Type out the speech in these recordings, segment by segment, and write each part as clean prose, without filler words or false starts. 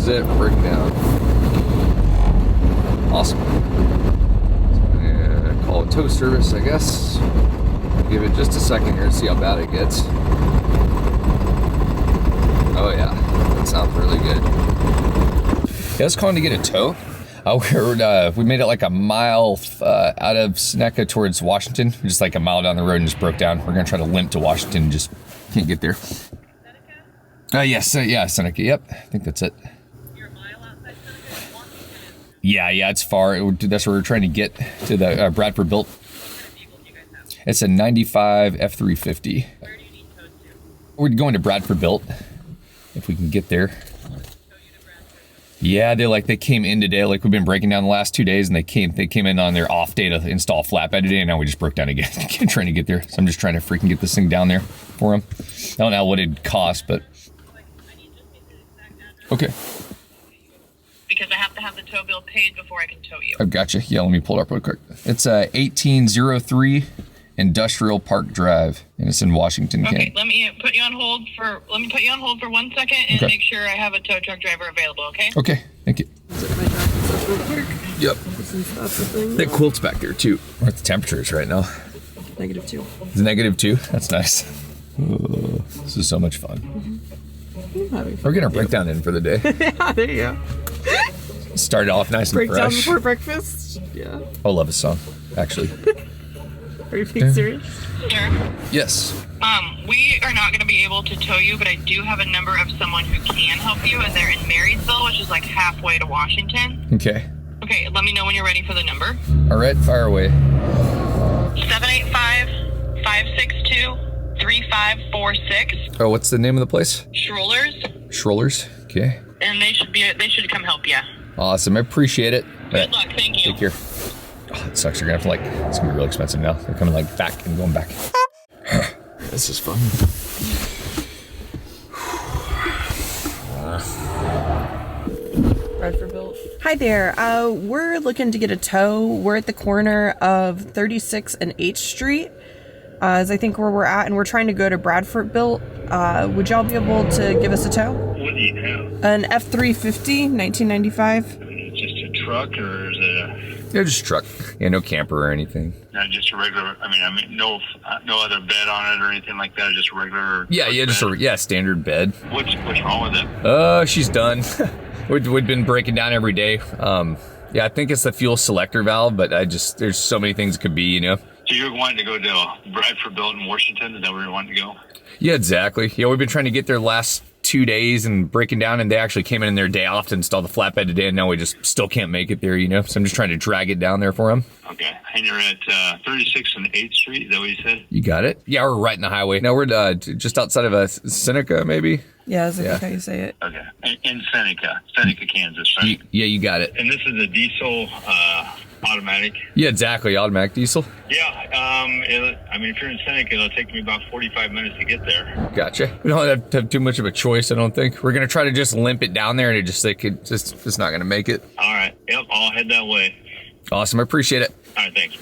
is it. We're breaking down. Awesome. So call it tow service, I guess. Give it just a second here to see how bad it gets. Oh yeah, that sounds really good. Yeah, I was calling to get a tow. We made it like a mile out of Seneca towards Washington. We're just like a mile down the road and just broke down. We're gonna try to limp to Washington and just can't get there. Seneca? Yes, yeah, Seneca, yep. I think that's it. You're a mile outside Seneca? Washington? Yeah, it's far. That's where we're trying to get to the Bradford Built. What vehicle do you guys have? It's a 95 F350. Where do you need towed to? We're going to Bradford Built, if we can get there. Yeah, they came in today. Like we've been breaking down the last 2 days, and they came in on their off day to install a flatbed today, and now we just broke down again, trying to get there. So I'm just trying to freaking get this thing down there for them. I don't know what it'd cost, but okay. Because I have to have the tow bill paid before I can tow you. Oh, gotcha. Yeah, let me pull it up real quick. It's 1803 Industrial Park Drive, and it's in Washington. Okay, let me put you on hold for 1 second and make sure I have a tow truck driver available. Okay. Okay. Thank you. Yep. That quilt's back there too. What the temperature is right now? -2. It's -2. That's nice. Ooh, this is so much fun. We're getting our breakdown in for the day. Yeah, there you go. Started off nice and breakdown fresh. Before breakfast. Yeah. I love this song, actually. Are you being serious? Sure. Yes. We are not going to be able to tow you, but I do have a number of someone who can help you, and they're in Marysville, which is like halfway to Washington. Okay. Okay, let me know when you're ready for the number. All right, fire away. 785-562-3546. Oh, what's the name of the place? Schrollers. Okay. And they should come help you. Awesome, I appreciate it. Good luck, thank you. Take care. Oh, it sucks. You're gonna have to it's gonna be real expensive now. They're coming back and going back. This is fun. Bradford Built. Hi there. We're looking to get a tow. We're at the corner of 36 and H Street. Is I think where we're at, and we're trying to go to Bradford Built. Would y'all be able to give us a tow? What do you have? An F350, 1995. Just a truck, or is it Yeah, just a truck. Yeah, no camper or anything. not just a regular? I mean, no other bed on it or anything like that. Just a regular. Yeah, just a standard bed. What's wrong with it? She's done. We've been breaking down every day. Yeah, I think it's the fuel selector valve, but there's so many things it could be, you know. So you're wanting to go to Bradford Built in Washington? Is that where you're wanting to go? Yeah, exactly. Yeah, we've been trying to get there last 2 days and breaking down, and they actually came in their day off to install the flatbed today, and now we just still can't make it there, you know. So I'm just trying to drag it down there for them. Okay, and you're at 36 and 8th Street. Is that what you said? You got it. Yeah, we're right in the highway. No, we're just outside of Seneca, maybe. Yeah, that's how you say it. Okay, in Seneca, Kansas, right? Yeah, you got it. And this is a diesel automatic. Yeah, exactly. Automatic diesel. Yeah. I mean, if you're in Seneca, it'll take me about 45 minutes to get there. Gotcha. We don't have too much of a choice, I don't think. We're gonna try to just limp it down there, and it's not gonna make it. All right. Yep. I'll head that way. Awesome. I appreciate it. All right. Thanks.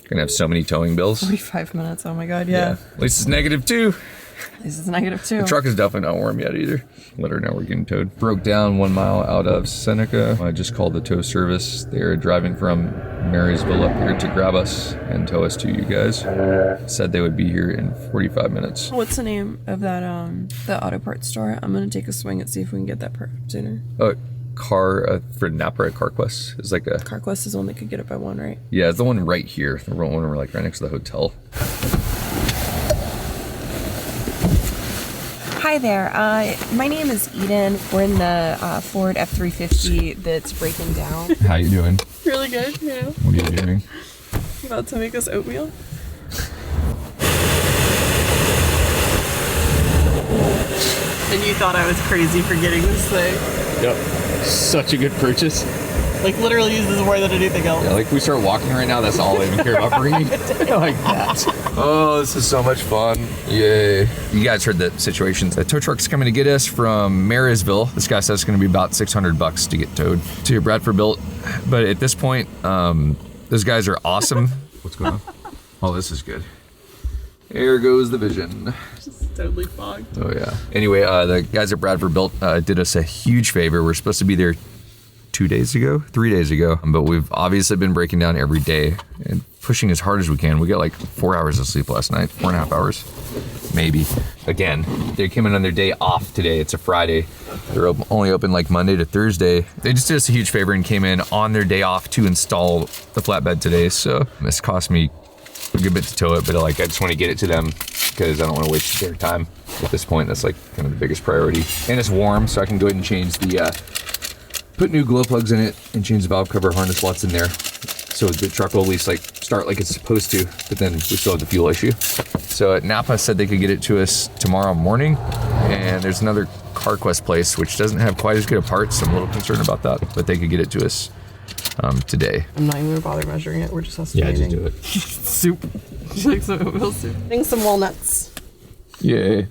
Gonna have so many towing bills. 45 minutes. Oh my God. Yeah. At least it's -2. This is -2. The truck is definitely not warm yet either. Let her know we're getting towed. Broke down 1 mile out of Seneca. I just called the tow service. They're driving from Marysville up here to grab us and tow us to you guys. Said they would be here in 45 minutes. What's the name of that the auto parts store? I'm gonna take a swing and see if we can get that sooner. For Napa, CarQuest is like a... CarQuest is the one that could get it by 1, right? Yeah, it's the one right here. The one we're like right next to the hotel. Hi there. My name is Eden. We're in the Ford F350 that's breaking down. How you doing? Really good, you know. What are you doing? About to make us oatmeal. And you thought I was crazy for getting this thing. Yep. Such a good purchase. Like, literally uses more than anything else. Yeah, like we start walking right now, that's all I even care about bringing. Like that. Oh, this is so much fun. Yay. You guys heard the situation. The tow truck's coming to get us from Marysville. This guy says it's gonna be about $600 to get towed to Bradford Built. But at this point, those guys are awesome. What's going on? Oh, this is good. There goes the vision. Totally fogged. Oh yeah. Anyway, the guys at Bradford Built did us a huge favor. We're supposed to be there 3 days ago, but we've obviously been breaking down every day and pushing as hard as we can. We got like 4 hours of sleep last night, 4.5 hours, maybe. Again, they came in on their day off today. It's a Friday. They're only open like Monday to Thursday. They just did us a huge favor and came in on their day off to install the flatbed today. So this cost me a good bit to tow it, but like I just want to get it to them because I don't want to waste their time at this point. That's like kind of the biggest priority. And it's warm, so I can go ahead and change the put new glow plugs in it and change the valve cover harness slots in there, so the truck will at least like start like it's supposed to, but then we still have the fuel issue. So Napa said they could get it to us tomorrow morning, and there's another CarQuest place which doesn't have quite as good of parts, so I'm a little concerned about that, but they could get it to us today. I'm not even gonna bother measuring it. We're just estimating. Yeah, just do it. Soup. She likes some oatmeal soup. Getting some walnuts. Yay.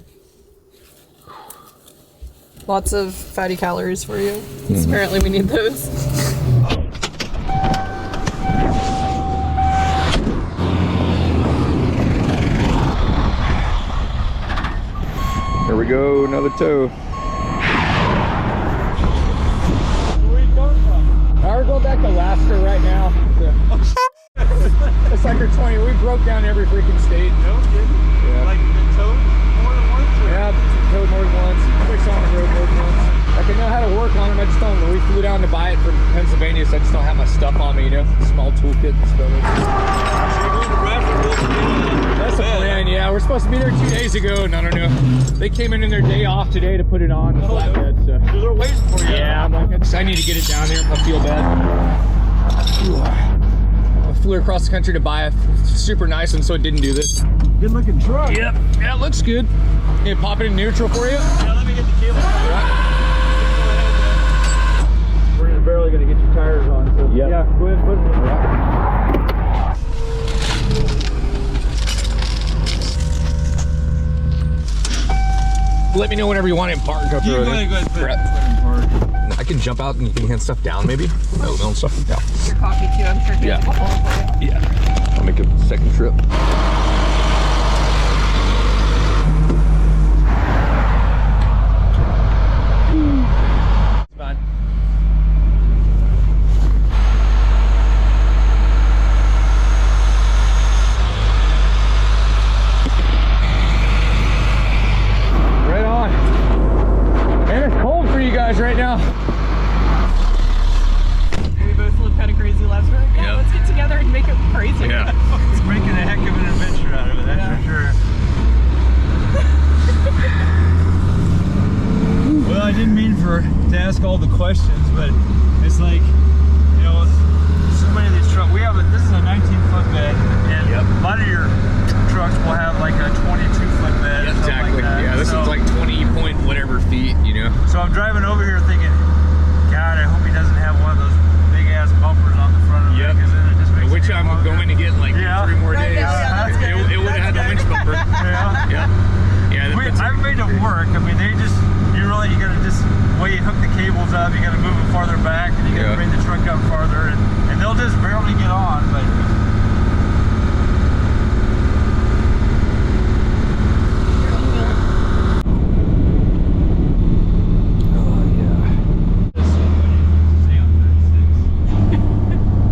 Lots of fatty calories for you. Apparently we need those. There we go, another tow. Where are you going from? We're going back to Alaska right now. It's like our 20. We broke down every freaking state. No kidding. Yeah. Like the towed more than once? Or? Yeah, towed more than once. Fixed on the road more than once. Like I know how to work on them. I just don't. We flew down to buy it from Pennsylvania, so I just don't have my stuff on me. You know, small toolkit and stuff. That's the plan. Yeah, we're supposed to be there 2 days ago, and I don't know. They came in their day off today to put it on the flatbed. So they're waiting for you. Yeah, I'm like, I need to get it down there. I feel bad. I flew across the country to buy a super nice one, so it didn't do this. Good looking truck. Yep. Yeah, it looks good. You pop it in neutral for you? Yeah, let me get the cable. Right. We're barely gonna get your tires on. So Yep. Yeah, go ahead and put it in. Right. Let me know whenever you want it in park. Go Go ahead and put it in park. I can jump out and you can hand stuff down, maybe? No, no stuff. Yeah. Your coffee too, I'm sure. Yeah. A couple for you. Yeah. I'll make a second trip. It's fine. Right on. And it's cold for you guys right now. We both looked kind of crazy last night. Yeah, Yep. let's get together and make it crazy. Yeah. It's making a heck of an adventure out of it, that's for sure. Well, I didn't mean to ask all the questions, but it's like, you know, so many of these trucks, this is a 19-foot bed, and a lot of your trucks will have like a 22-foot bed. Yeah, exactly. Like that. Yeah, this one's like 20 point whatever feet, you know. So I'm driving over here thinking, God, I hope he doesn't have one of those big ass bumpers on the front of it, because then it just makes Which it I'm longer. going to get in like 3 more days. Yeah, that's good. It would have had the winch bumper. Yeah. Yeah. Yeah. I've made it work. I mean, you gotta just, way you hook the cables up, you gotta move it farther back, and you gotta bring the truck up farther, and they'll just barely get on, but.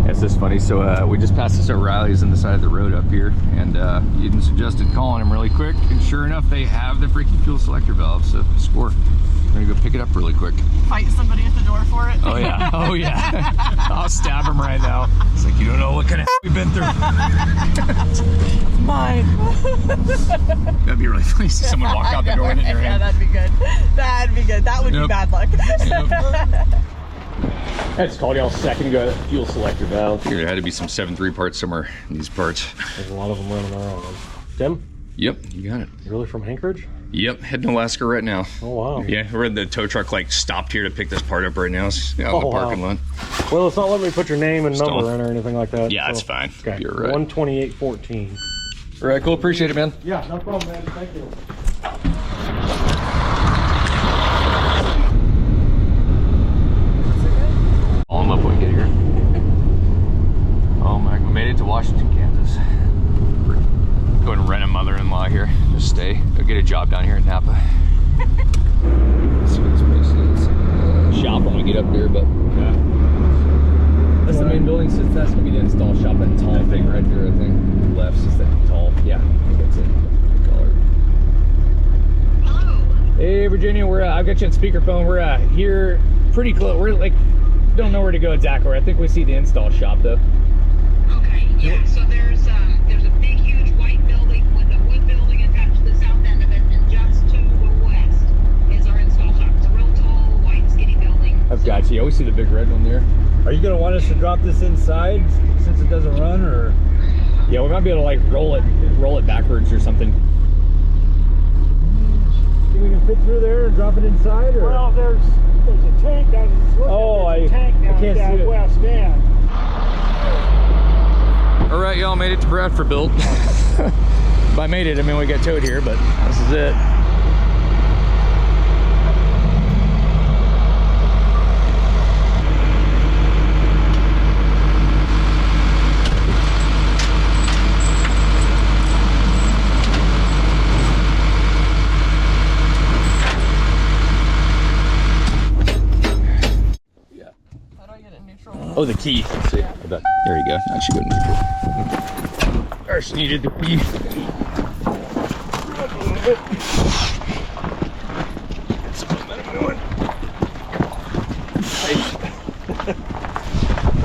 It's just funny. So we just passed this O'Reilly's on the side of the road up here, and Eden suggested calling them really quick, and sure enough, they have the freaking fuel selector valve. So score. We're gonna go pick it up really quick. Fight somebody at the door for it. Oh yeah, oh yeah. I'll stab him right now. It's like, you don't know what kind of we've been through. Mine. That'd be really funny to see someone walk out the door with it in their Yeah, hand. that'd be good. That'd be good. That would be Yep. bad luck. I just called y'all a second ago, that fuel selector valve. Here, there had to be some 7.3 parts somewhere in these parts. There's a lot of them running around. Tim? Yep, you got it. Really from Anchorage? Yep, heading to Alaska right now. Oh, wow. Yeah, we're in the tow truck, like, stopped here to pick this part up right now. It's out in the parking lot. Well, it's not letting me put your name and Still. number in or anything like that. Yeah, so. it's fine. Okay, You're right. 12814. All right, cool. Appreciate it, man. Yeah, no problem, man. Thank you. Call him up when we get here. Oh my, we made it to Washington, Kansas. We're going to rent a mother-in-law here to stay. Go get a job down here in Napa. Let's see what this place is. Shop when we get up there, but yeah. That's the main building, so that's gonna be the install shop. That tall thing right there, I think. Left is that tall. Yeah, I think that's it. Hello. Hey Virginia, I've got you on speakerphone. We're here pretty close. We're like, don't know where to go exactly. I think we see the install shop though. Okay, yeah, so there's a big, huge white building with a wood building attached to the south end of it, and just to the west is our install shop. It's a real tall, white, skinny building. I've got you. I always see the big red one there. Are you gonna want us to drop this inside since it doesn't run, or? Yeah, we might be able to like roll it backwards or something. Think we can fit through there and drop it inside, or? Well, there's a tank down I can't see it. west end. All right, y'all made it to Bradford Built. By made it, I mean we got towed here, but this is it. Oh, the key. Let's see. There you go. Now she go neutral. Or she needed the key.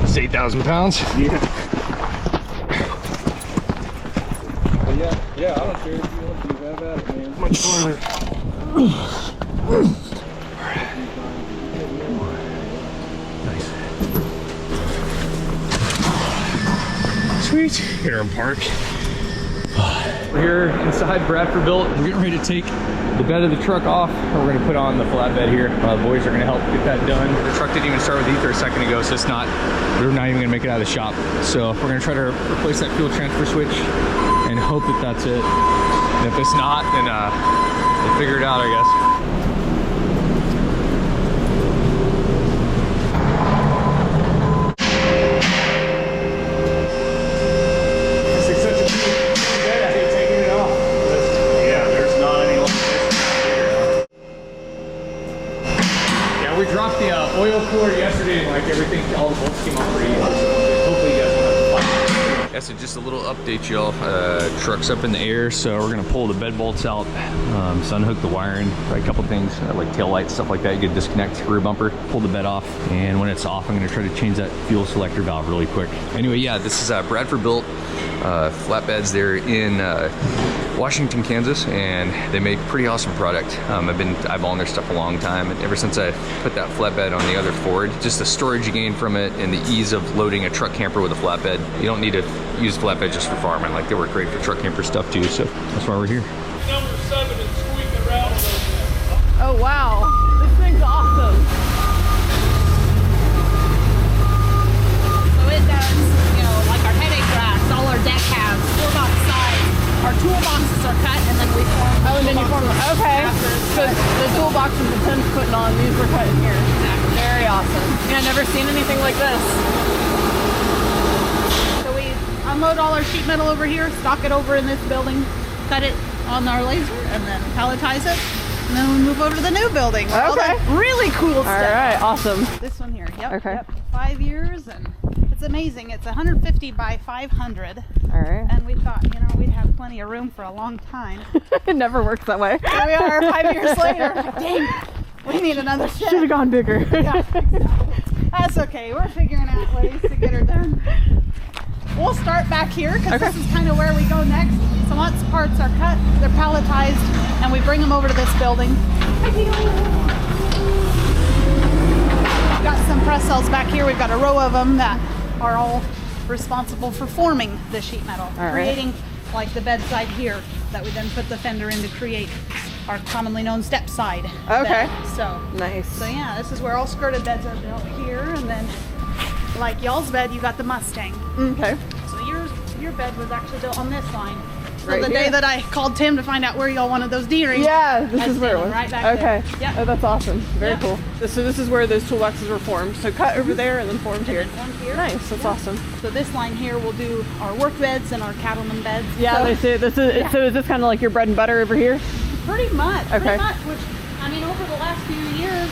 It's 8,000 pounds. Yeah. Yeah, I don't care if you want to have at it, man. Much farther. Sweet. Get her in park. We're here inside Bradford Built. We're getting ready to take the bed of the truck off, and we're going to put on the flatbed here. Boys are going to help get that done. The truck didn't even start with ether a second ago, so we're not even going to make it out of the shop. So we're going to try to replace that fuel transfer switch and hope that that's it. And if it's not, then we'll figure it out, I guess. Oil cooler yesterday, and like everything, all the bolts came off pretty easy. Hopefully you guys won't have to fight. Yeah, so just a little update, y'all. Truck's up in the air, so we're gonna pull the bed bolts out, so unhook the wiring, try a couple things, like tail lights, stuff like that. You could disconnect rear bumper, pull the bed off, and when it's off, I'm gonna try to change that fuel selector valve really quick. Anyway, yeah, this is Bradford Built Flatbeds. They're in Washington, Kansas, and they make pretty awesome product. I've been eyeballing their stuff a long time, and ever since I put that flatbed on the other Ford, just the storage you gain from it and the ease of loading a truck camper with a flatbed. You don't need to use flatbed just for farming. Like, they work great for truck camper stuff too, so that's why we're here. Number 7 and squeaking around a little bit. Oh wow, this thing's awesome. So it does, you know, like our headache racks, all our deck halves, 4-box sides. Our toolboxes are cut, and then we form. Oh, and then you form them. Okay. So the toolboxes that Tim's putting on, these were cut in here. Exactly. Very awesome. Yeah, I've never seen anything like this. So we unload all our sheet metal over here, stock it over in this building, cut it on our laser, and then palletize it. And then we move over to the new building. Where all that really cool stuff. All right, awesome. This one here. Yep. Okay. Yep. 5 years, and it's amazing. It's 150 by 500. All right. And we thought, you know, we'd have plenty of room for a long time. It never works that way. Here we are 5 years later. Dang, we need another shed. Should have gone bigger. Yeah, exactly. That's okay. We're figuring out ways to get her done. We'll start back here because this is kind of where we go next. So once parts are cut, they're palletized, and we bring them over to this building. We've got some press cells back here. We've got a row of them that are all responsible for forming the sheet metal, creating like the bedside here that we then put the fender in to create our commonly known step side. Okay. bed. So Nice. So yeah, this is where all skirted beds are built here, and then like y'all's bed, you got the Mustang. Okay. So your bed was actually built on this line. So Right the here. day that I called Tim to find out where y'all wanted those D-rings. Yeah, this is where it was. Right back okay. there. Yep. Oh, that's awesome. Very Yep. cool. So this is where those toolboxes were formed. So cut over there and then formed here. Formed here. Nice. That's awesome. So this line here will do our work beds and our cattleman beds. Yeah, So, they say this is. So is this kind of like your bread and butter over here? Pretty much. Okay. Pretty much. Which, I mean, over the last few years,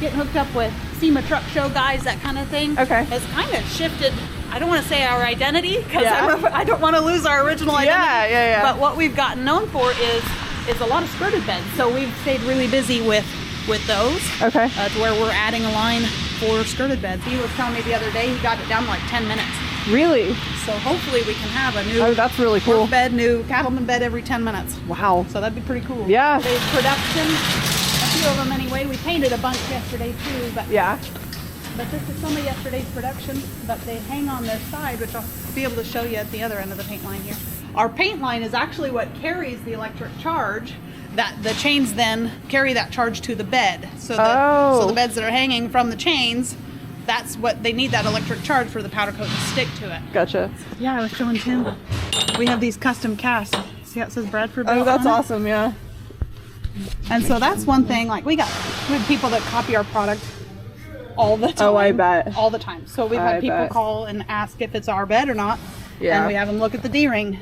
getting hooked up with SEMA truck show guys, that kind of thing, has kind of shifted. I don't want to say our identity because I don't want to lose our original identity. Yeah. But what we've gotten known for is a lot of skirted beds. So we've stayed really busy with those. Okay. To where we're adding a line for skirted beds. He was telling me the other day he got it down to like 10 minutes. Really? So hopefully we can have a new that's really cool. work bed, new cattleman bed every 10 minutes. Wow. So that'd be pretty cool. Yeah. Today's production, a few of them anyway. We painted a bunch yesterday too, but but this is some of yesterday's production. But they hang on their side, which I'll be able to show you at the other end of the paint line here. Our paint line is actually what carries the electric charge. That the chains then carry that charge to the bed. So so the beds that are hanging from the chains, that's what they need, that electric charge for the powder coat to stick to it. Gotcha. Yeah, I was showing Tim. We have these custom casts. See how it says Bradford Built? Oh, that's on it? awesome. Yeah. And so that's one thing. Like we have people that copy our product all the time. Oh, I bet. All the time. So we've had people call and ask if it's our bed or not. Yeah. And we have them look at the D-ring.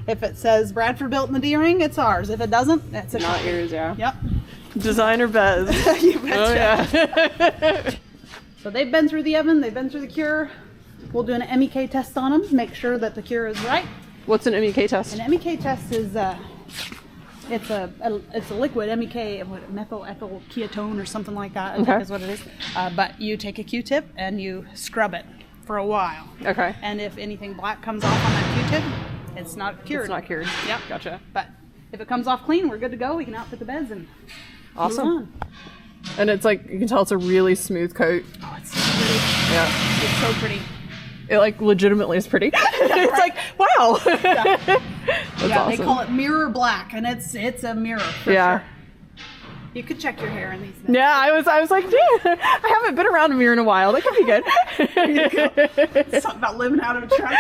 If it says Bradford Built in the D-ring, it's ours. If it doesn't, it's not yours. Yeah. Yep. Designer beds. You betcha. Oh, yeah. So they've been through the oven, they've been through the cure. We'll do an MEK test on them, make sure that the cure is right. What's an MEK test? An MEK test is it's a liquid MEK, methyl ethyl ketone or something like that. I think is what it is. But you take a Q-tip and you scrub it for a while. Okay. And if anything black comes off on that Q-tip, it's not cured. It's not cured. Yep. Gotcha. But if it comes off clean, we're good to go. We can outfit the beds and awesome. move on. And it's like, you can tell it's a really smooth coat. Oh, it's so pretty. Yeah. It's so pretty. It like legitimately is pretty. It's like, wow. Yeah. That's Yeah, awesome. they call it mirror black, and it's a mirror for sure. You could check your hair in these things. Yeah, I was like, damn, I haven't been around a mirror in a while. That could be good. It's something about living out of a truck.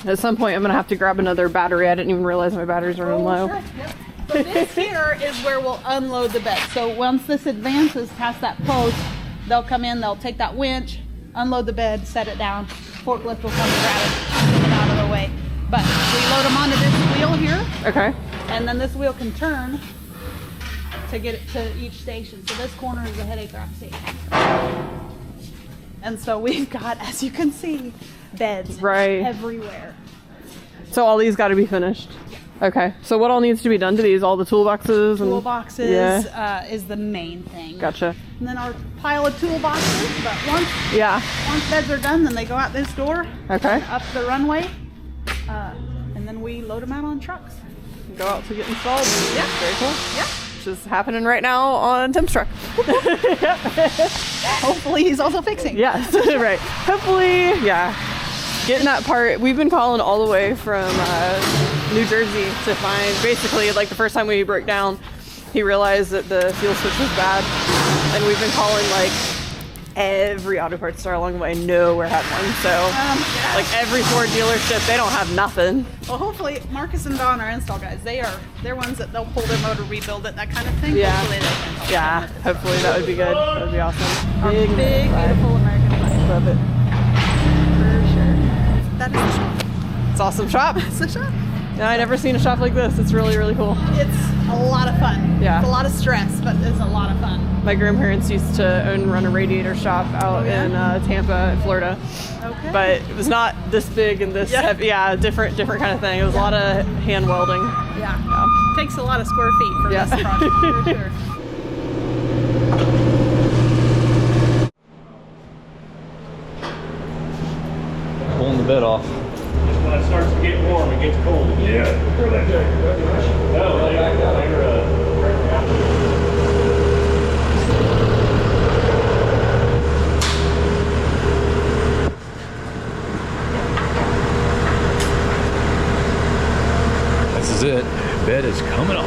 At some point, I'm gonna have to grab another battery. I didn't even realize my batteries were running low. Sure. Yep. So this here is where we'll unload the bed. So once this advances past that post, they'll come in, they'll take that winch, unload the bed, set it down. Forklift will come and grab it, get it out of the way. But we load them onto this wheel here. Okay. And then this wheel can turn to get it to each station. So this corner is the headache rack station. And so we've got, as you can see, beds everywhere. So all these got to be finished. Okay. So what all needs to be done to these? All the toolboxes? Toolboxes is the main thing. Gotcha. And then our pile of toolboxes. But once beds are done, then they go out this door. Okay. Up the runway. And then we load them out on trucks. Go out to get installed. Yeah. Very cool. Yeah. Which is happening right now on Tim's truck. Hopefully he's also fixing. Yes. Right. Hopefully, yeah. Getting that part. We've been calling all the way from New Jersey to find, basically, like the first time we broke down, he realized that the fuel switch was bad. And we've been calling like every auto parts store along the way. Nowhere had one. So like every Ford dealership, they don't have nothing. Well, hopefully Marcus and Don, our install guys, they're ones that they'll pull their motor, rebuild it, that kind of thing. Yeah. Hopefully they can. Yeah. Hopefully that would be good. That would be awesome. Our big beautiful American flag. Love it. For sure. That is the shop. It's an awesome shop. It's the shop. Yeah, I've never seen a shop like this. It's really, really cool. It's a lot of fun. Yeah. It's a lot of stress, but it's a lot of fun. My grandparents used to own and run a radiator shop out in Tampa, Florida. Okay. But it was not this big and this heavy. Yeah, different kind of thing. It was a lot of hand welding. Yeah. Takes a lot of square feet for this project, for sure. Pulling the bed off. When it starts to get warm, it gets cold. Yeah. This is it. Bed is coming off.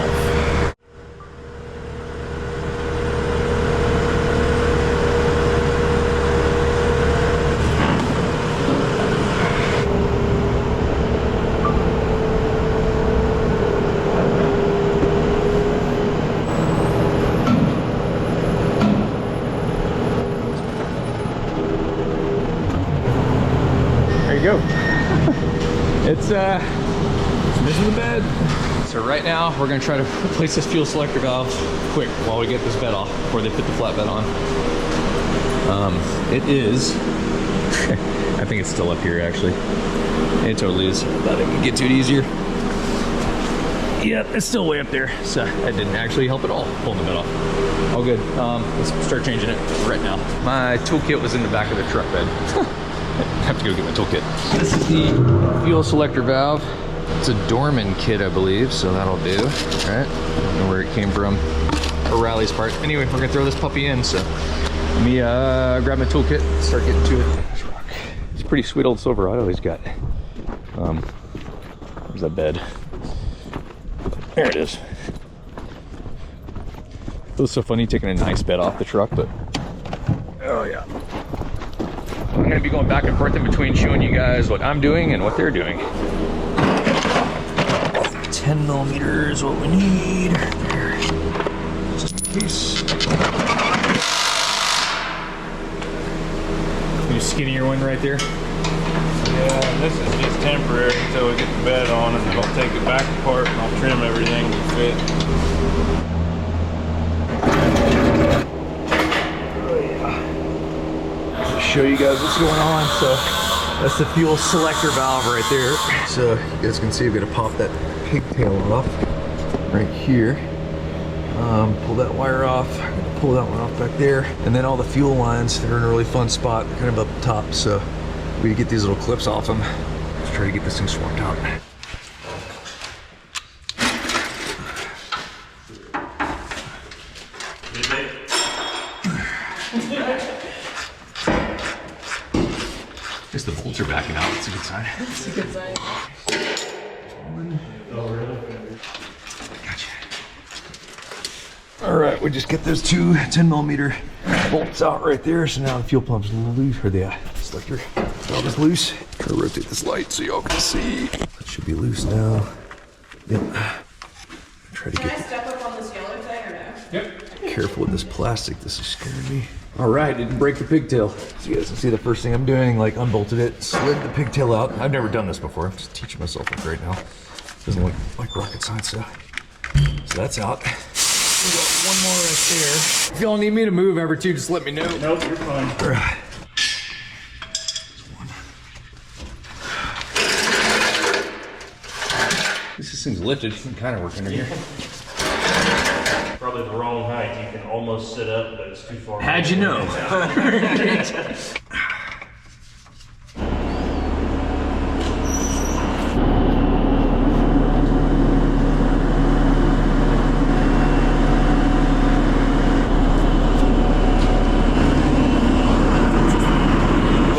There you go. It's this is the bed. bed. So right now we're gonna try to replace this fuel selector valve quick while we get this bed off before they put the flatbed on. It is, I think it's still up here actually. It totally is. Thought I could get to it easier. Yep, it's still way up there. So that didn't actually help at all, pulling the bed off. All good. Let's start changing it right now. My toolkit was in the back of the truck bed. I have to go get my toolkit. This is the fuel selector valve. It's a Dorman kit, I believe, so that'll do. All right, I don't know where it came from. O'Reilly's part. Anyway, we're gonna throw this puppy in, so let me grab my toolkit and start getting to it. This rock. It's a pretty sweet old Silverado he's got. Where's that bed? There it is. It was so funny taking a nice bed off the truck, but oh yeah. I'm gonna be going back and forth in between showing you guys what I'm doing and what they're doing. 10 millimeters, what we need. There. Just in case. You skinnier one right there? Yeah, this is just temporary until we get the bed on, and then I'll take it back apart and I'll trim everything to fit. Oh yeah. Show you guys what's going on. So that's the fuel selector valve right there. So you guys can see we've got to pop that pigtail off right here. Pull that wire off. I'm gonna pull that one off back there, and then all the fuel lines, they're in a really fun spot, kind of up top. So we get these little clips off them. Let's try to get this thing swapped out. Guess the bolts are backing out. That's a good sign. That's a good sign. Gotcha. All right, we just get those two 10 millimeter bolts out right there. So now the fuel pump's loose, or the selector valve is loose. Try to rotate this light so y'all can see. It should be loose now. Yep. Try to Can I step up on this yellow thing or no? Yep. Careful with this plastic. This is scaring me. All right, didn't break the pigtail. So you guys can see the first thing I'm doing, like unbolted it, slid the pigtail out. I've never done this before. I'm just teaching myself up right now. Doesn't look like rocket science stuff. So that's out. We got one more right there. If y'all need me to move ever too, just let me know. Nope, you're fine. All right. This thing's lifted. It's kind of working in here. Probably the wrong height. You can almost sit up, but it's too far. How'd you know?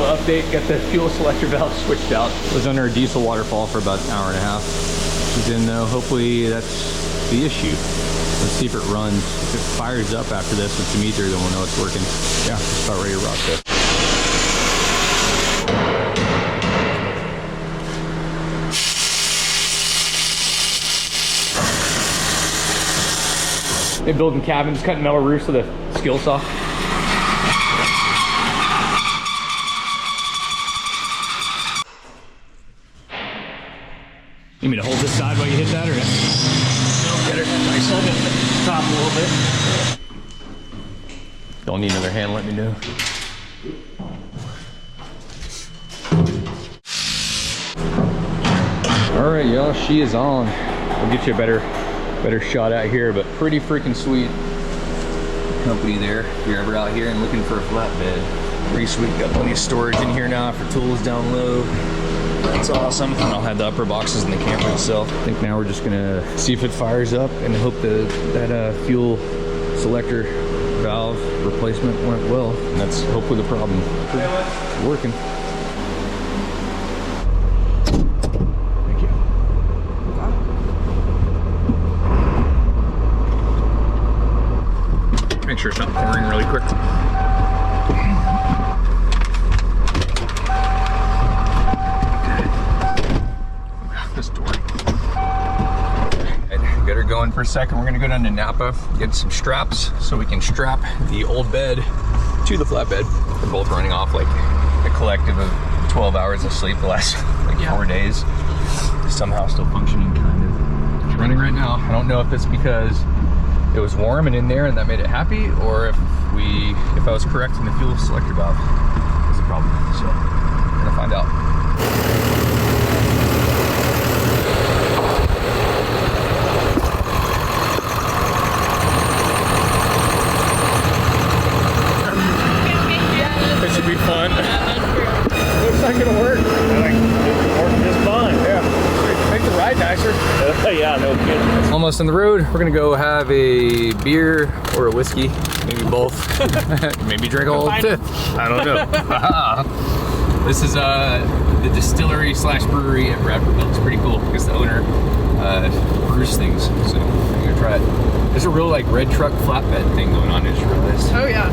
Update, got the fuel selector valve switched out. It was under a diesel waterfall for about an hour and a half. She's in though, hopefully that's the issue. Let's see if it runs. If it fires up after this with the meter, then we'll know it's working. Yeah, it's about ready to rock though. They're building cabins, cutting metal roofs with a skill saw. You mean to hold this side while you hit that, or no? Get it nice. Hold it top a little bit. Don't need another hand, let me know. All right, y'all, she is on. I'll get you a better shot out here, but pretty freaking sweet company there. If you're ever out here and looking for a flatbed, pretty sweet. Got plenty of storage in here now for tools down low. That's awesome. And I'll have the upper boxes in the camper itself. I think now we're just gonna see if it fires up and hope that fuel selector valve replacement went well. And that's hopefully the problem. It's working. Thank you. Make sure it's not pouring really quick. Going for a second. We're gonna go down to Napa, get some straps so we can strap the old bed to the flatbed. We're both running off like a collective of 12 hours of sleep the last like 4 days. Somehow still functioning kind of. running right now. I don't know if it's because it was warm and in there and that made it happy, or if I was correct in the fuel selector valve was the problem. So we're gonna find out. It should be fun. It's not gonna work. I think it's working just fine. Yeah. Make the ride nicer. Yeah, no kidding. Almost on the road. We're gonna go have a beer or a whiskey, maybe both. Maybe drink a whole fifth. I don't know. This is the distillery slash brewery at Bradford Built. It's pretty cool because the owner brews things. So I'm gonna try it. There's a real like red truck flatbed thing going on. I just realized. Oh yeah,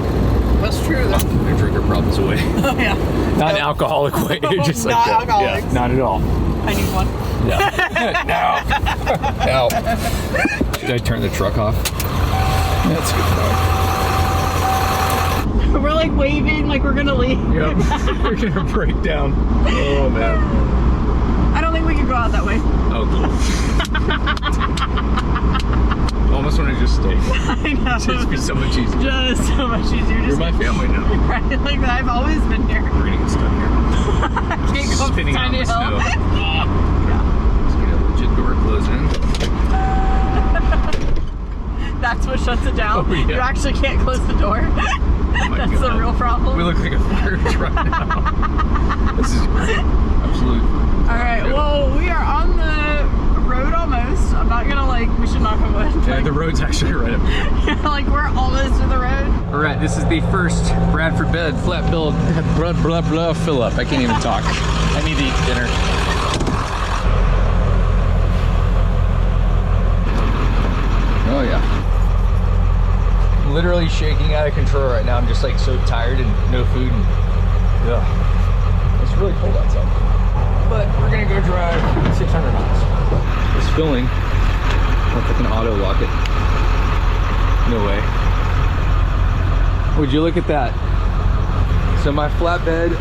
that's true. That's Their drinker problems away. oh yeah. Not an alcoholic way. Just like Not that. alcoholics. Yeah, not at all. I need one. No. No. Should I turn the truck off? That's good. We're like waving like we're gonna leave. Yep. We're gonna break down. Oh man. I don't think we can go out that way. Oh cool. Almost want to just stay. I know. It's just be so much easier. Just so much easier. You're my family now. Right, like I've always been here. We're gonna get stuck here. I can't go Spinning out in the snow. Let's get a legit door closing. That's what shuts it down. Oh, yeah. You actually can't close the door. That's God. the real problem. We look like a fire truck now. This is great. Absolute. All right. Well, we are on the road almost. I'm not gonna we should knock on wood. Yeah, the road's actually right up here. Like we're almost to the road. All right, this is the first Bradford Built Flat Build blah fill up. I can't even talk. I need to eat dinner. Oh yeah. I'm literally shaking out of control right now. I'm just like so tired and no food and it's really cold outside. But we're gonna go drive 600 miles. It's filling. I don't know if I can auto lock it. No way. Would you look at that? So my flatbed,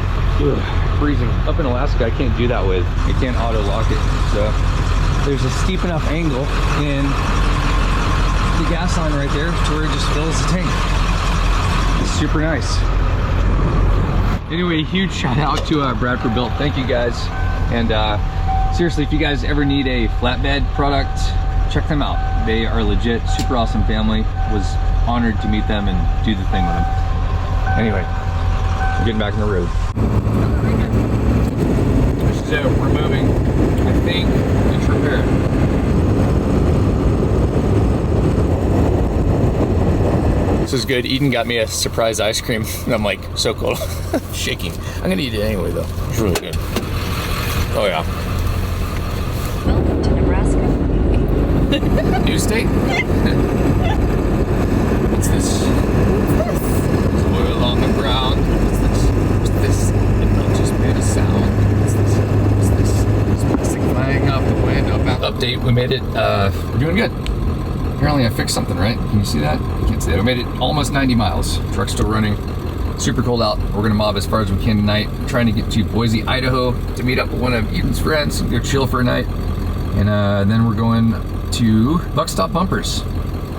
freezing. Up in Alaska, I can't do that with. I can't auto lock it. So there's a steep enough angle in the gas line right there to where it just fills the tank. It's super nice. Anyway, huge shout out to Bradford Built. Thank you guys. And seriously, if you guys ever need a flatbed product, check them out. They are legit, super awesome family. Was honored to meet them and do the thing with them. Anyway, we're getting back on the road. So we're moving. I think it's repaired. This is good. Eden got me a surprise ice cream, and I'm like so cold, shaking. I'm gonna eat it anyway though. It's really good. Oh yeah. Welcome to Nebraska. New state? What's this? There's oil on the ground. What's this? What's this? It not just made a sound. What's this? What's this? There's plastic flying out the window. Update, we made it. We're doing good. Apparently I fixed something, right? Can you see that? You can't see that. We made it almost 90 miles. Truck's still running. Super cold out. We're gonna mob as far as we can tonight. We're trying to get to Boise, Idaho to meet up with one of Eden's friends and go chill for a night. And then we're going to Buckstop Bumpers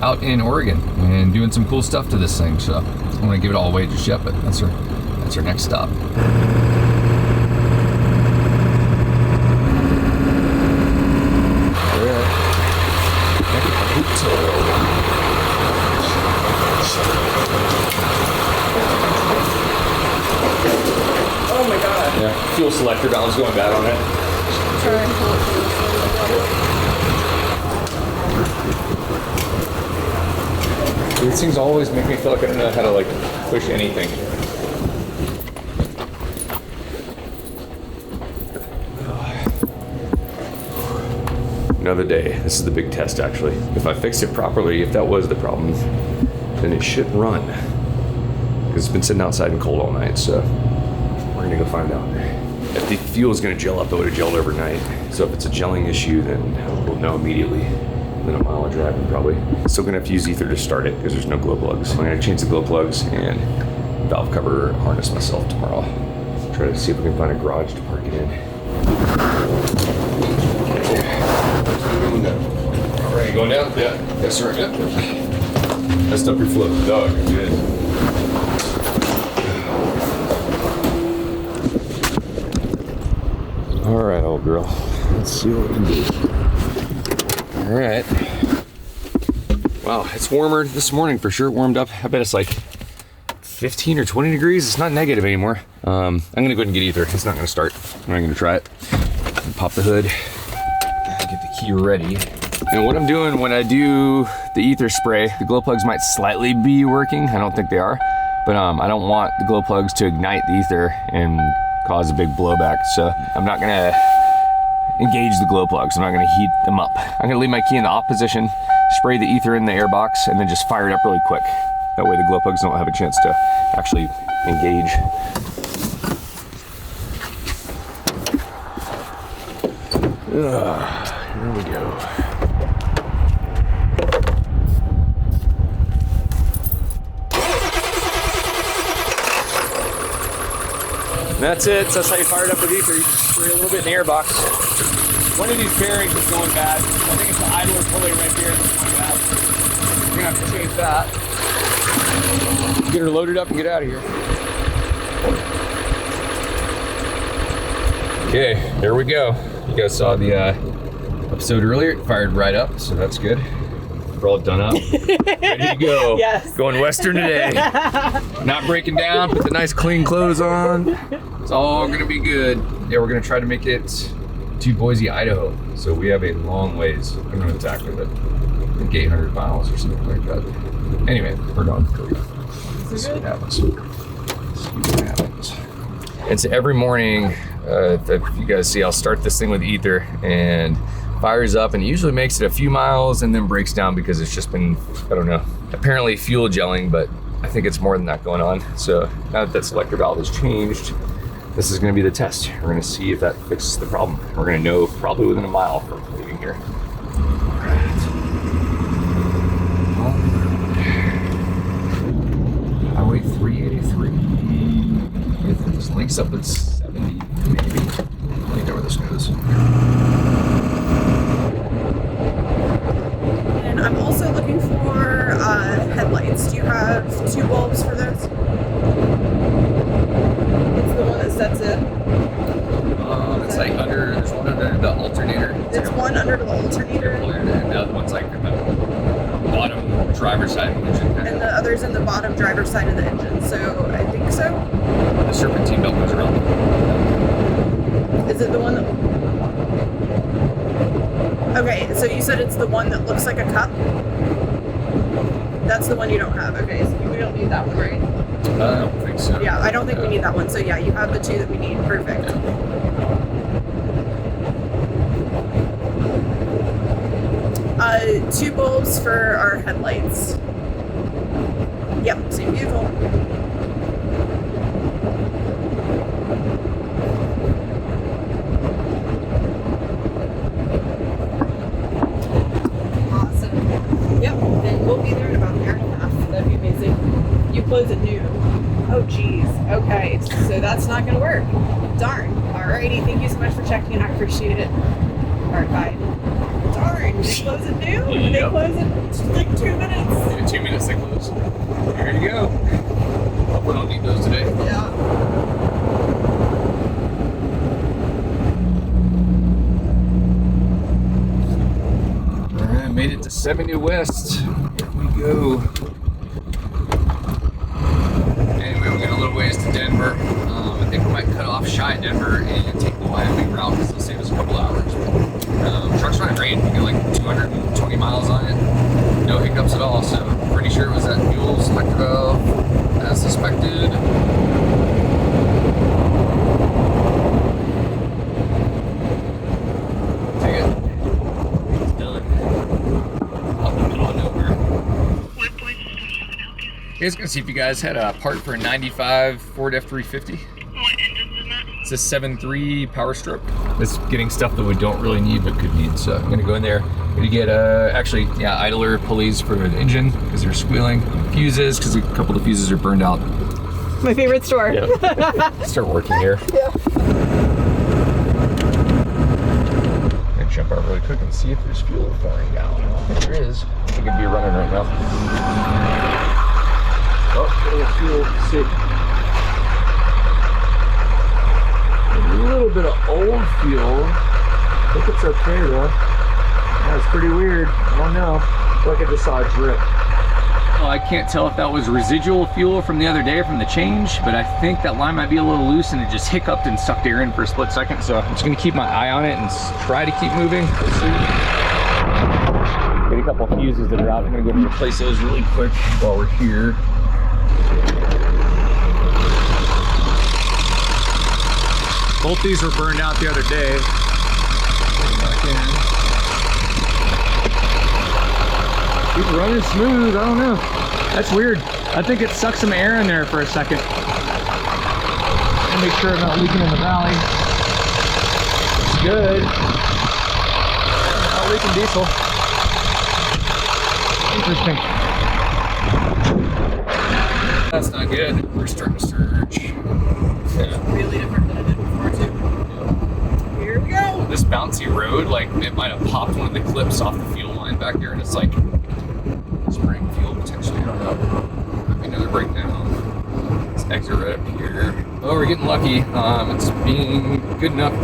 out in Oregon and doing some cool stuff to this thing. So I don't want to give it all away just yet, but that's our next stop. Oh my god. Yeah, fuel selector valve's going bad on it. These things always make me feel like I don't know how to push anything. Another day. This is the big test actually. If I fixed it properly, if that was the problem, then it should run. Because it's been sitting outside and cold all night, so we're gonna go find out. If the fuel is gonna gel up, it would have gelled overnight. So if it's a gelling issue, then we'll know immediately. Then a mile of driving probably. Still gonna have to use ether to start it because there's no glow plugs. I'm gonna change the glow plugs and valve cover harness myself tomorrow. Try to see if we can find a garage to park it in. going down? Yeah. Yes, sir. Yep. Messed up your flow. Dog, you're good. All right, old girl. Let's see what we can do. All right. Wow, it's warmer this morning for sure. It warmed up. I bet it's like 15 or 20 degrees. It's not negative anymore. I'm gonna go ahead and get ether. It's not gonna start. I'm not gonna try it. Pop the hood. Get the key ready. And what I'm doing when I do the ether spray, the glow plugs might slightly be working. I don't think they are, but I don't want the glow plugs to ignite the ether and cause a big blowback. So I'm not gonna engage the glow plugs. I'm not gonna heat them up. I'm gonna leave my key in the off position, spray the ether in the air box, and then just fire it up really quick. That way the glow plugs don't have a chance to actually engage. Here we go. And that's it. So that's how you fire it up with ether. You just spray a little bit in the air box. One of these bearings is going bad. I think it's the idler pulley right here that's going bad. We're gonna have to change that. Get her loaded up and get out of here. Okay, there we go. You guys saw the episode earlier. It fired right up, so that's good. We're all done up. Ready to go. Yes. Going western today. Not breaking down. Put the nice clean clothes on. It's all gonna be good. Yeah, we're gonna try to make it to Boise, Idaho. So we have a long ways. I don't know exactly, but I think 800 miles or something like that. Anyway, we're done. Let's see what happens. And so every morning, if you guys see, I'll start this thing with ether and fires up, and it usually makes it a few miles and then breaks down because it's just been, I don't know, apparently fuel gelling, but I think it's more than that going on. So now that that selector valve has changed, this is going to be the test. We're going to see if that fixes the problem. We're going to know probably within a mile from leaving here. Highway 383. If this links up at 70, maybe. I think where this goes. And I'm also looking for headlights. Do you have 2 bulbs for those? It's the one that sets it. It's like under, there's one under the alternator. It's one under the alternator. And the other one's like in the bottom driver's side of the engine. And the other's in the bottom driver's side of the engine. So I think so. The serpentine belt goes around. Is it the one that... Okay, so you said it's the one that looks like a cup? That's the one you don't have. Okay, so we don't need that one, right? I don't think so. Yeah, I don't think we need that one. So yeah, you have the 2 that we need. Perfect. Yeah. 2 bulbs for our headlights. Yep, same vehicle. Yep, and we'll be there in about an hour and a half. That'd be amazing. You close at noon. Oh, geez. Okay, so that's not going to work. Darn. Alrighty, thank you so much for checking in. I appreciate it. Alright, bye. Darn, they close at noon? Yep. They close in like 2 minutes. Yeah, 2 minutes they close. There you go. Hope we don't need those today. Yeah. Made it to 70 West. Here we go. Anyway, we got a little ways to Denver. I think we might cut off shy at Denver and take the Wyoming route because it'll save us a couple hours. Truck's running great. We got like 220 miles on it. No hiccups at all. So pretty sure it was that fuel selector valve as suspected. I was gonna see if you guys had a part for a 95 Ford F350. What engine is that? It's a 7.3 Powerstroke. It's getting stuff that we don't really need but could need. So I'm gonna go in there. Gonna get idler pulleys for the engine because they're squealing. Fuses because a couple of the fuses are burned out. My favorite store. Yeah. Start working here. Yeah. I'm gonna jump out really quick and see if there's fuel pouring down. there is. I think it'd be running right now. Oh, little fuel. Sick. A little bit of old fuel. I think it's okay though. That's pretty weird. I don't know. I feel like I just saw a drip. Well, I can't tell if that was residual fuel from the other day from the change, but I think that line might be a little loose and it just hiccuped and sucked air in for a split second. So I'm just gonna keep my eye on it and try to keep moving. Let's see. Get a couple fuses that are out. I'm gonna go and replace those really quick while we're here. Both these were burned out the other day. Keep running smooth, I don't know. That's weird. I think it sucked some air in there for a second. And make sure I'm not leaking in the valley. It's good. Not leaking diesel. Interesting. That's not good. We're starting to surge. Yeah. Really different than I did before too. Yeah. Here we go. This bouncy road, like it might have popped one of the clips off the fuel line back there, and it's like spraying fuel potentially. I don't know. Might be another breakdown. Let's exit right up here. Oh, we're getting lucky. It's being good enough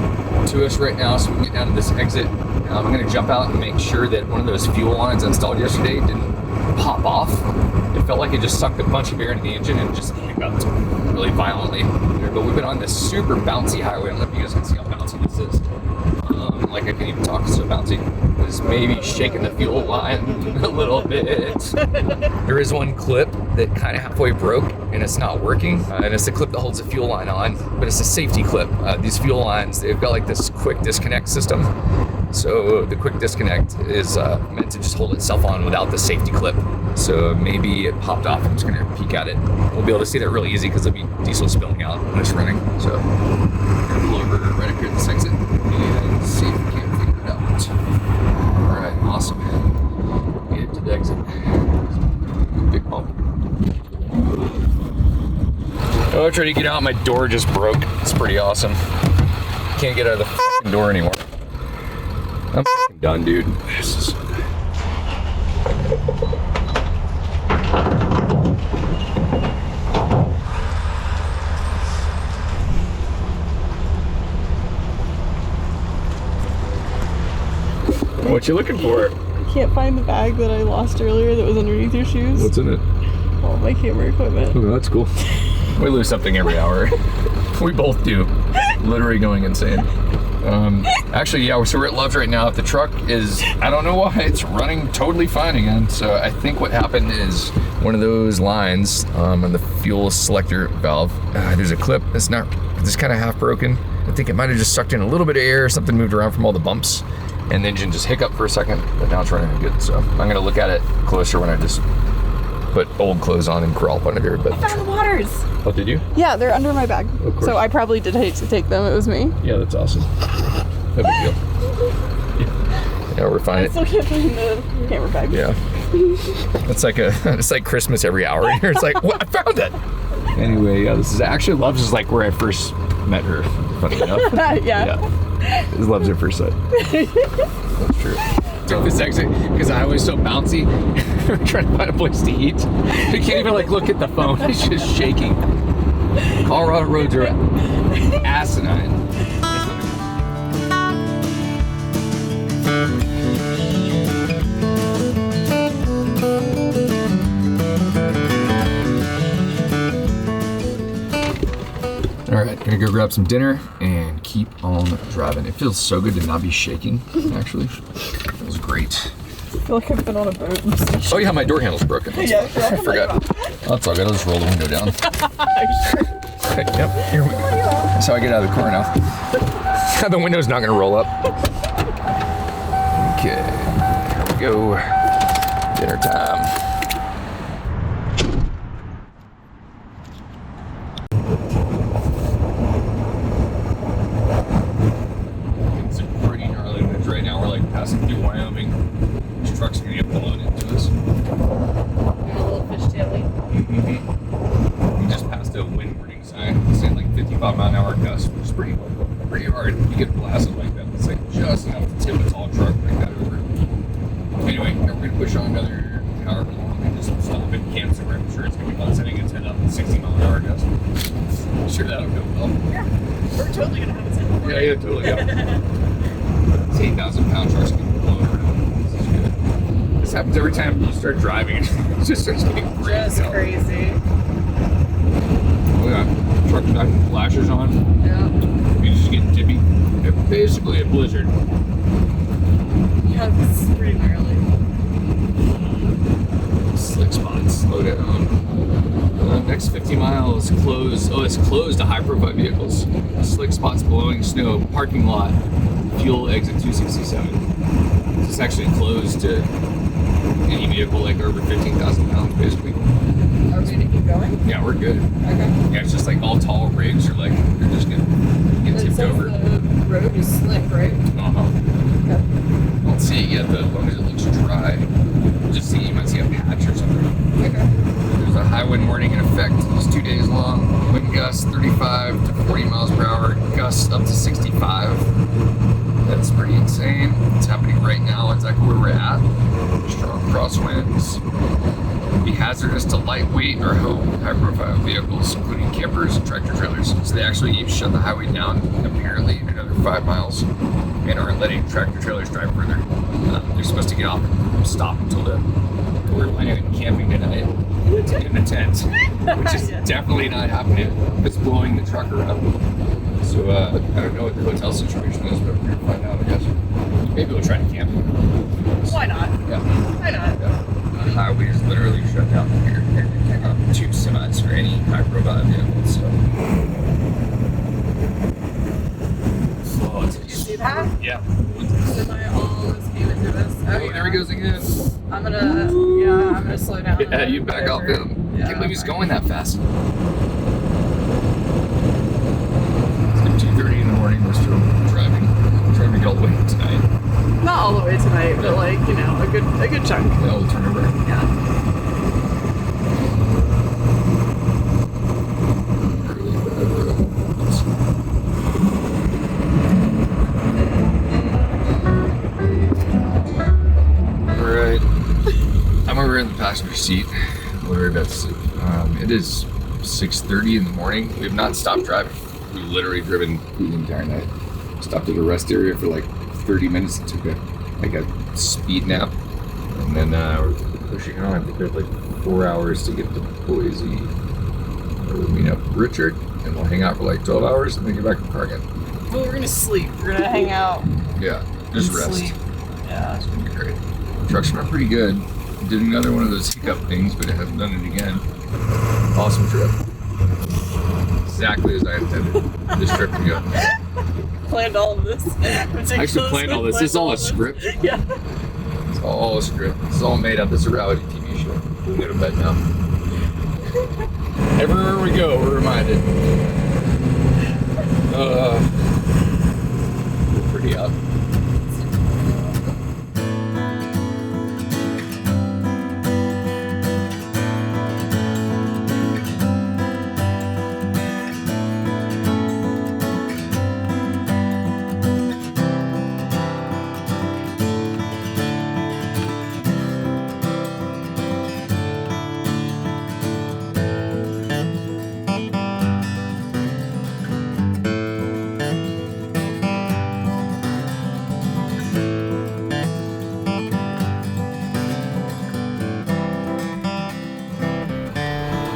to us right now, so we can get down to this exit. I'm gonna jump out and make sure that one of those fuel lines installed yesterday didn't pop off. It felt like it just sucked a bunch of air into the engine and just hiccuped really violently. But we've been on this super bouncy highway. I don't know if you guys can see how bouncy this is. Like I can't even talk, it's so bouncy. It's maybe shaking the fuel line a little bit. There is one clip that kind of halfway broke and it's not working. And it's the clip that holds the fuel line on, but it's a safety clip. These fuel lines, they've got like this quick disconnect system. So the quick disconnect is meant to just hold itself on without the safety clip. So maybe it popped off. I'm just gonna peek at it. We'll be able to see that really easy because there'll be diesel spilling out when it's running. So I'm gonna pull over right up here at this exit and see if we can't figure it out. All right, awesome. Get to the exit. Big pump. Oh, I tried to get out, my door just broke. It's pretty awesome. Can't get out of the f***ing door anymore. I'm f***ing done, dude. This is... What you looking for? I can't find the bag that I lost earlier that was underneath your shoes. What's in it? All my camera equipment. Oh, that's cool. We lose something every hour. We both do. Literally going insane. Actually, yeah, so we're at Love's right now. The truck is, I don't know why, it's running totally fine again. So I think what happened is one of those lines on the fuel selector valve, there's a clip that's not, it's kind of half broken. I think it might have just sucked in a little bit of air, something moved around from all the bumps, and the engine just hiccuped for a second, but now it's running good. So I'm gonna look at it closer when I just put old clothes on and crawl up under there. But I found the waters. What did you? Yeah, they're under my bag. Of course. So I probably did hate to take them. It was me. Yeah, that's awesome. No big deal. Yeah, we're fine. I still can't find the camera bag. Yeah. It's like Christmas every hour in here. It's like, what? I found it. Anyway, yeah, this is actually Love's is like where I first met her. Funny enough. Yeah. This Love's at first sight. That's true. Took this exit because I was so bouncy. We're trying to find a place to eat. We can't even like look at the phone. It's just shaking. Colorado roads are asinine. All right, gonna go grab some dinner and keep on driving. It feels so good to not be shaking, actually. It feels great. I feel like I've been on a boat. Oh yeah, my door handle's broken. Yeah, I forgot. Oh, that's all good, I'll just roll the window down. Yep, here we go. That's how I get out of the car now. The window's not gonna roll up. Okay, here we go. Dinner time. Passing through Wyoming. These trucks are gonna get blown into us. A little fishtailing. We just passed a wind warning sign saying like 55-mile-an-hour gusts, which is pretty hard. You get blasted like that. It's like just enough to tip a tall truck like that over. Anyway, we're gonna push on another hour long and just stop and camp somewhere. I'm sure it's gonna be fun setting its head up at 60 mile an hour gust. I'm sure that'll go well. Yeah, we're totally gonna have a tent. Yeah, totally. Yeah. It's 8,000 pound trucks getting blown around. This is good. This happens every time you start driving. It just starts getting crazy. Just crazy. Oh yeah, truck back flashers on. Yeah. You just get tippy. It's basically a blizzard. Yeah, this is pretty gnarly. Slick spots, slow down. Next 50 miles closed. Oh, it's closed to high-profile vehicles. Slick spots, blowing snow, parking lot, fuel exit 267. It's actually closed to any vehicle like over 15,000 pounds, basically. Are we gonna keep going? Yeah, we're good. Okay. Yeah, it's just like all tall rigs are like they're just gonna get tipped over. The road is slick, right? Okay. I don't see it yet, but as long as it looks dry, just see you might see a patch or something. Okay. There's a high wind warning in effect. It's 2 days long. Wind gusts 35 to 40 miles per hour. Gusts up to 65. That's pretty insane. It's happening right now. Exactly where we're at. Strong crosswinds. Be hazardous to lightweight or high-profile vehicles, including campers and tractor trailers. So they actually shut the highway down apparently in another 5 miles and aren't letting tractor trailers drive further. They're supposed to get off and stop until we're planning on camping tonight in the tent, which is definitely not happening. It's blowing the trucker up. So I don't know what the hotel situation is, but we're gonna find out, I guess. Maybe we'll try to camp. Why not? Yeah. Why not? Yeah. The highway is literally shut down here. Two semis for any high-profile vehicles. So. Did you see that? Yeah. Semi almost came into this. Oh, there he goes again. I'm gonna slow down. Yeah, you back off him. Yeah, Can't believe he's going that fast. 2:30 in the morning, we're still driving. I'm trying to get all the way tonight. Not all the way tonight, but like, you know, a good chunk. Yeah, we'll turn over. Yeah. Alright. I'm over in the passenger seat. We're about to sleep. It is 6:30 in the morning. We have not stopped driving. We've literally driven the entire night. Stopped at a rest area for like 30 minutes and took a speed nap. And then we're pushing on. I think we have like 4 hours to get to Boise. We'll meet up with Richard and we'll hang out for like 12 hours and then get back in the car again. Well, we're gonna sleep. We're gonna hang out. Yeah, just and rest. Sleep. Yeah. It's gonna be great. Trucks went pretty good. Did another one of those hiccup things, but it hasn't done it again. Awesome trip. Exactly as I intended this trip to go. Planned all of this. I actually planned all this. This is all a script. Yeah. It's all a script. It's all made up. It's a reality TV show. We go to bed now. Everywhere we go, we're reminded. We're pretty up.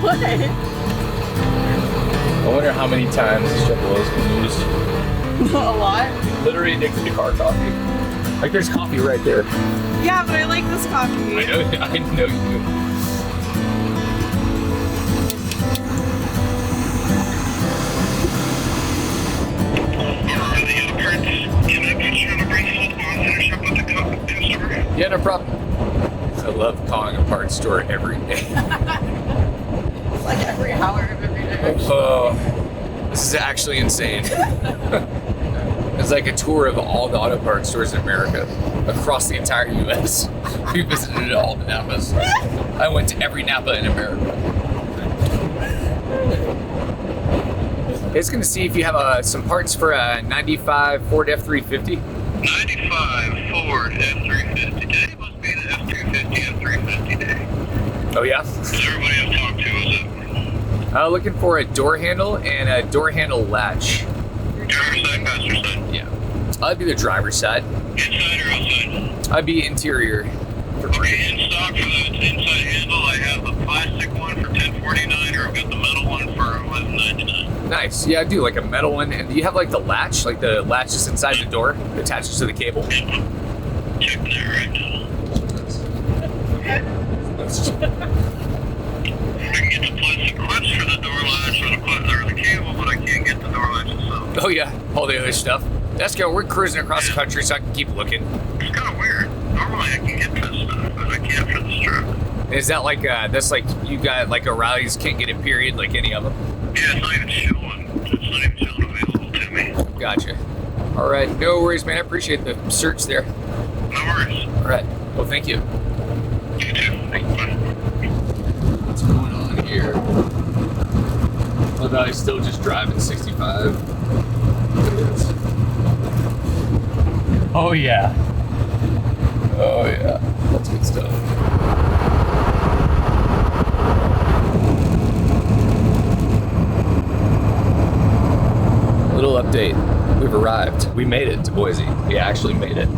What? I wonder how many times this Chevrolet has been used. A lot. Literally addicted to car coffee. Like there's coffee right there. Yeah, but I like this coffee. I know you do. Yeah, no problem. I love calling a parts store every day. Like every hour of every day. Oh, this is actually insane. It's like a tour of all the auto parts stores in America, across the entire U.S. We visited all the Napas. I went to every Napa in America. It's gonna see if you have some parts for a 95 Ford F350. 95 Ford F350. Today must be the F350. Oh yeah? Everybody I've talked to is it. Looking for a door handle and a door handle latch. Driver's side, passenger side. Yeah. I'd be the driver's side. Inside or outside? I'd be interior. Okay, in stock for the inside handle, I have the plastic one for $10.49, or I've got the metal one for $11.99. Nice. Yeah, I do like a metal one. And do you have like the latch? Like the latch is inside the door, attaches to the cable? Checking that right now. I can get the plastic clips for the door latch or the cable, but I can't get the door latch itself. Oh yeah, all the other stuff. That's good. We're cruising across the country, so I can keep looking. It's kind of weird. Normally I can get this stuff, but I can't for this truck. Is that like that's like you got like O'Reilly's can't get it period like any of them? Yeah, it's not even showing. It's not even showing available to me. Gotcha. All right, no worries, man. I appreciate the search there. No worries. All right. Well, thank you. You too. Thanks. Bye. What's going on here? Well, I still just driving 65. Oh yeah. Oh yeah. That's good stuff. Little update. We've arrived. We made it to Boise. We actually made it.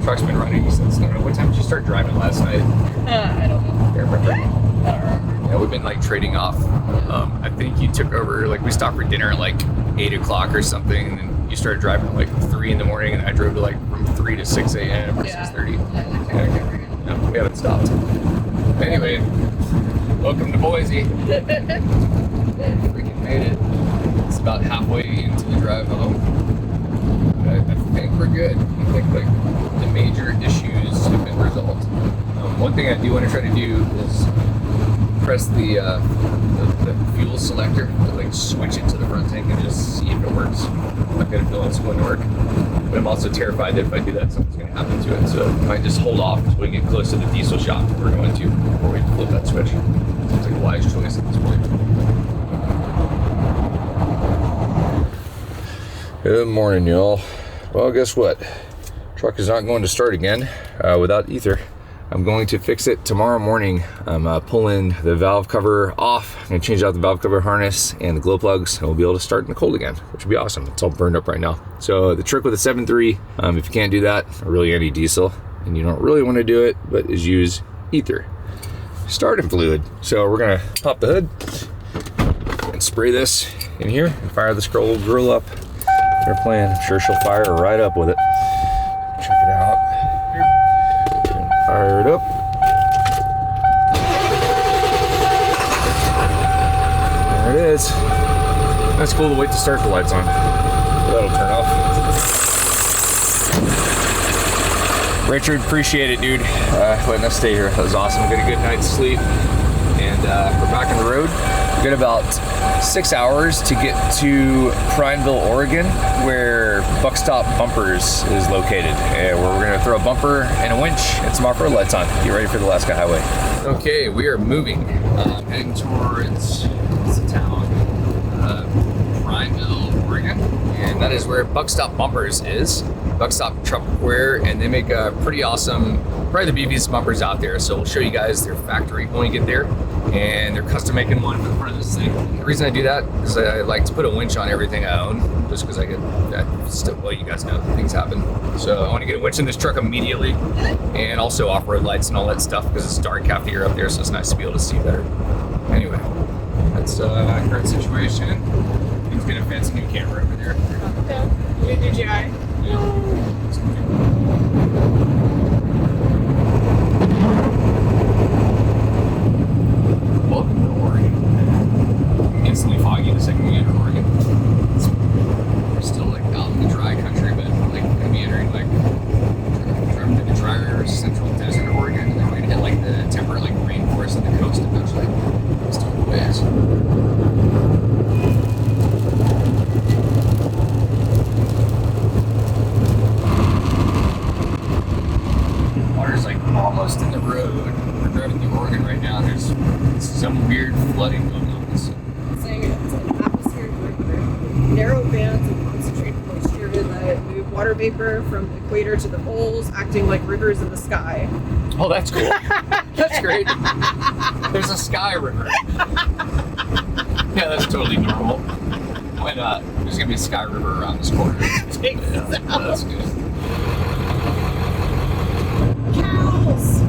Truck's been running since, I don't know, what time did you start driving last night? I don't know. I don't remember. Yeah, we've been like trading off. I think you took over, like we stopped for dinner at like 8 o'clock or something, and then you started driving at like 3 in the morning, and I drove to like from 3 to 6 a.m. or 6:30. No, we haven't stopped. Anyway, welcome to Boise. Freaking made it. It's about halfway into the drive home. But I think we're good. I think like the major issues have been resolved. One thing I do want to try to do is press the fuel selector to like switch it to the front tank and just see if it works. I've got a feeling it's going to work, but I'm also terrified that if I do that, something's going to happen to it. So I might just hold off until we get close to the diesel shop we're going to before we flip that switch. It's like a wise choice at this point. Good morning, y'all. Well, guess what? Truck is not going to start again without ether. I'm going to fix it tomorrow morning. I'm pulling the valve cover off. I'm gonna change out the valve cover harness and the glow plugs, and we'll be able to start in the cold again, which would be awesome. It's all burned up right now. So the trick with a 7.3, if you can't do that, or really any diesel, and you don't really want to do it, but is use ether. Starting fluid. So we're gonna pop the hood and spray this in here and fire the scroll grill up. They're playing. I'm sure she'll fire right up with it. Check it out. Fire it up. There it is. That's cool to wait to start the lights on. That'll turn off. Richard, appreciate it, dude. Letting us stay here. That was awesome. Get a good night's sleep. And we're back on the road. We got about 6 hours to get to Prineville, Oregon, where Buckstop Bumpers is located, and where we're gonna throw a bumper and a winch and some off-road lights on. Get ready for the Alaska Highway. Okay, we are moving, heading towards the town, Prineville, Oregon, and that is where Buckstop Bumpers is. Buckstop Truckware, and they make a pretty awesome, probably the beefiest bumpers out there. So we'll show you guys their factory when we get there, and they're custom making one for the front of this thing. The reason I do that is I like to put a winch on everything I own, just because I get that. Well, you guys know things happen. So I want to get a winch in this truck immediately, and also off-road lights and all that stuff because it's dark after you're up there, so it's nice to be able to see better. Anyway, that's my current situation. He's got a fancy new camera over there. Good DJI. Welcome to Oregon. Instantly foggy the second we enter Oregon. We're still like out in the dry country, but like gonna be entering like the drier central desert Oregon, and then we're gonna hit like the temperate like rainforest on the coast eventually. Still the ways. Water's like almost in the road. We're driving through Oregon right now. There's some weird flooding going on. It's saying it's an atmospheric river. Narrow bands of concentrated moisture that move water vapor from the equator to the poles, acting like rivers in the sky. Oh, that's cool. That's great. There's a sky river. Yeah, that's totally normal. Why not? There's gonna be a sky river around this corner. Yeah, that's good. Cows.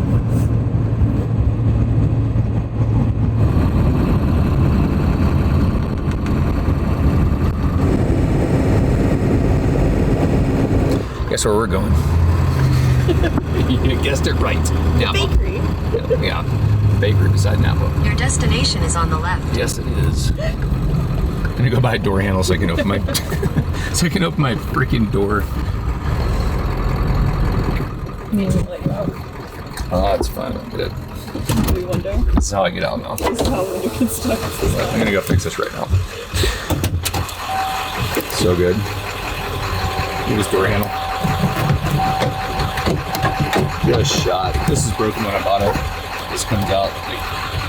Guess where we're going? You guessed it right. Napa. Bakery. Yeah. Bakery beside Napa. Your destination is on the left. Yes, it is. I'm gonna go buy a door handle so I can open my so I can open my freaking door. Need to let you out. Oh, it's fine. I'll get it. Blue window. This is how I get out now. This is how the window gets stuck. I'm gonna go fix this right now. So good. Use this door handle. Get a shot. This is broken when I bought it. This comes out. Like,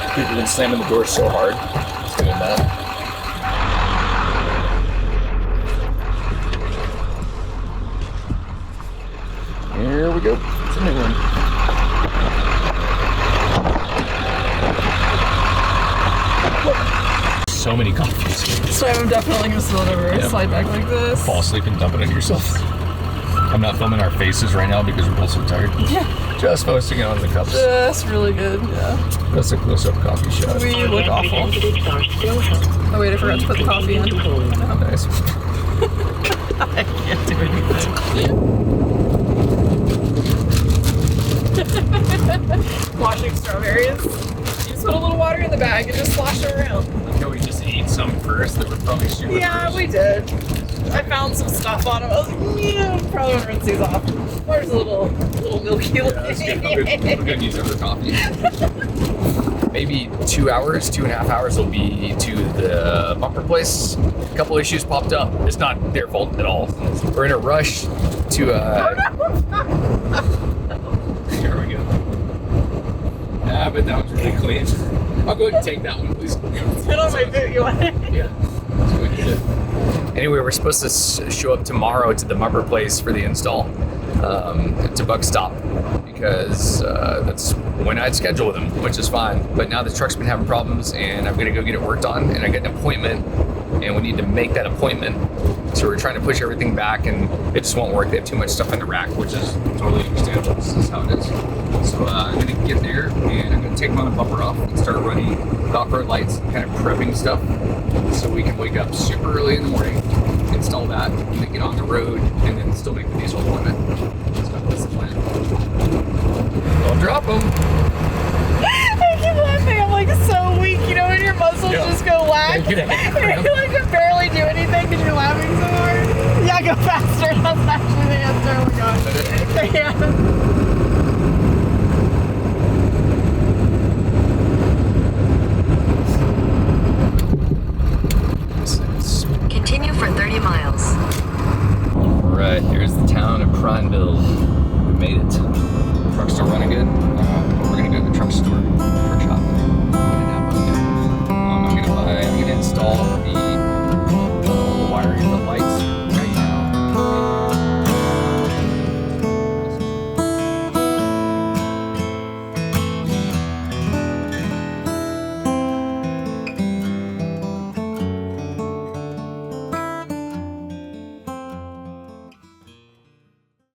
people have been slamming the door so hard. It's doing that. Here we go. It's a new one. So many coffees. So I'm definitely gonna spill it over. Yeah. Slide back like this. Fall asleep and dump it on yourself. I'm not filming our faces right now because we're both so tired. Yeah. Just focusing on the cups. That's really good. Yeah. That's a close-up coffee shot. We look awful. Oh wait, I forgot to put the coffee in. Oh, nice. I can't do anything. Washing strawberries. You just put a little water in the bag and just slosh it around. Okay, we just ate some first that were probably super Yeah, first. we did. I found some stuff on them. I was like, yeah, probably want to rinse these off. There's a little milky. Yeah, that's good. I'm gonna use it for coffee. Maybe 2 hours, 2.5 hours will be to the bumper place. A couple issues popped up. It's not their fault at all. We're in a rush to here we go. But that one's really clean. I'll go ahead and take that one, please. Put on my boot, you want it? Yeah. Let's go ahead and get it. Anyway, we're supposed to show up tomorrow to the bumper place for the install to Buck Stop because that's when I'd schedule with them, which is fine. But now the truck's been having problems and I'm gonna go get it worked on and I got an appointment and we need to make that appointment. So we're trying to push everything back and it just won't work. They have too much stuff in the rack, which is totally understandable. This is how it is. So I'm gonna get there and I'm gonna take my bumper off and start running the off-road lights, kind of prepping stuff so we can wake up super early in the morning, install that, and then get on the road and then still make the diesel appointment. So that's the plan. I'll drop them. I keep laughing. I'm like so weak, you know, when your muscles just go whack. Get ahead. You like can barely do anything because you're laughing so hard. Yeah, go faster. That's actually the answer. Oh my gosh. Yeah. Continue for 30 miles. Alright, here's the town of Prineville. We made it. Truck's still running good. We're gonna go to the truck store, truck shop. I'm gonna install the